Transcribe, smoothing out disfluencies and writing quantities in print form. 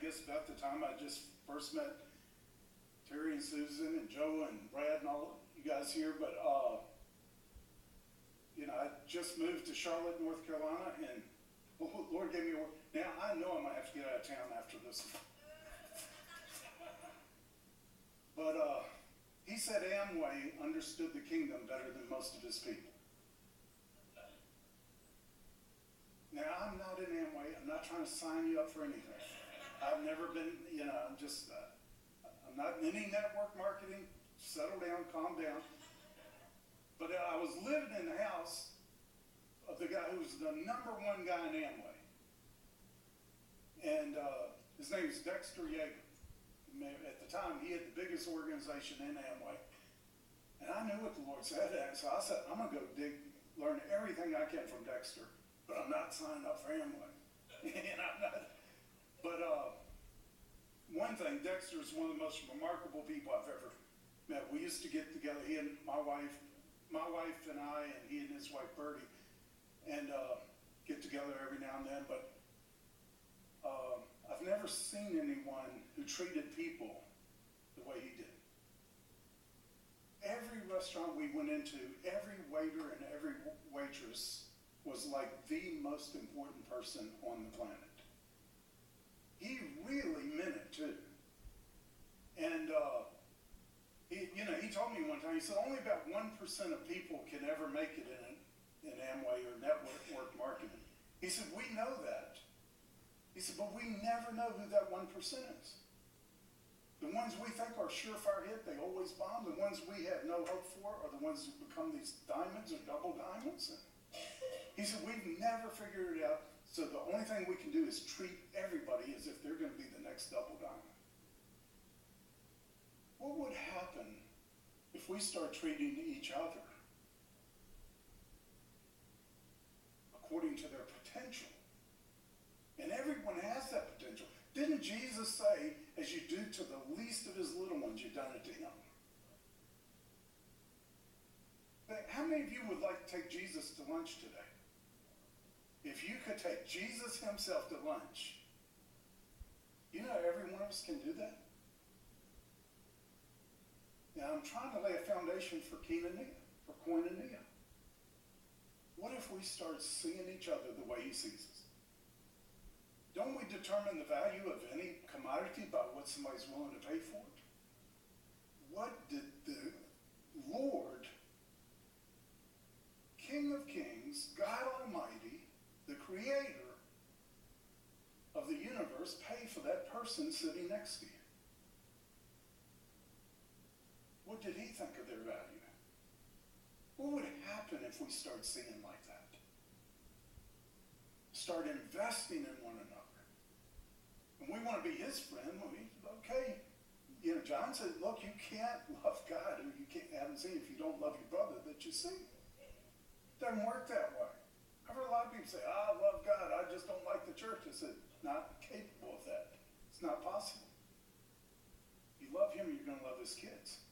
guess about the time I just first met Terry and Susan and Joe and Brad and all you guys here, but I just moved to Charlotte, North Carolina, and Lord gave me a word. Now I know I might have to get out of town after this. But he said Amway understood the kingdom better than most of his people. Now, I'm not in Amway. I'm not trying to sign you up for anything. I've never been, I'm just, I'm not in any network marketing. Settle down, calm down. But I was living in the house of the guy who was the #1 guy in Amway. And his name is Dexter Jaeger. At the time, he had the biggest organization in Amway. And I knew what the Lord said. And so I said, I'm going to go learn everything I can from Dexter. But I'm not signing up for Amway. And I'm not. But one thing, Dexter is one of the most remarkable people I've ever met. We used to get together, he and my wife and I, and he and his wife Bertie, and get together every now and then. But I've never seen anyone who treated people the way he did. Every restaurant we went into, every waiter and every waitress was like the most important person on the planet. He really meant it too. And he told me one time, he said only about 1% of people can ever make it in Amway or network marketing. He said, we know that. He said, but we never know who that 1% is. The ones we think are surefire hit, they always bomb. The ones we have no hope for are the ones who become these diamonds or double diamonds. And he said, we've never figured it out, so the only thing we can do is treat everybody as if they're going to be the next double diamond. What would happen if we start treating each other according to their potential? And everyone has that potential. Didn't Jesus say, as you do to the least of his little ones, you've done it to him? But how many of you would like to take Jesus to lunch today? If you could take Jesus himself to lunch, every one of us can do that. Now, I'm trying to lay a foundation for koinonia. What if we start seeing each other the way he sees us? Don't we determine the value of any commodity by what somebody's willing to pay for it? What did the Lord, King of Kings, God Almighty, the Creator of the universe, pay for that person sitting next to you? What did he think of their value? What would happen if we start seeing like that? Start investing in one another. And we want to be his friend. Okay. John said, look, you can't love God who you haven't seen if you don't love your brother that you see. It doesn't work that way. I've heard a lot of people say, I love God, I just don't like the church. I said, not capable of that. It's not possible. You love him, you're going to love his kids.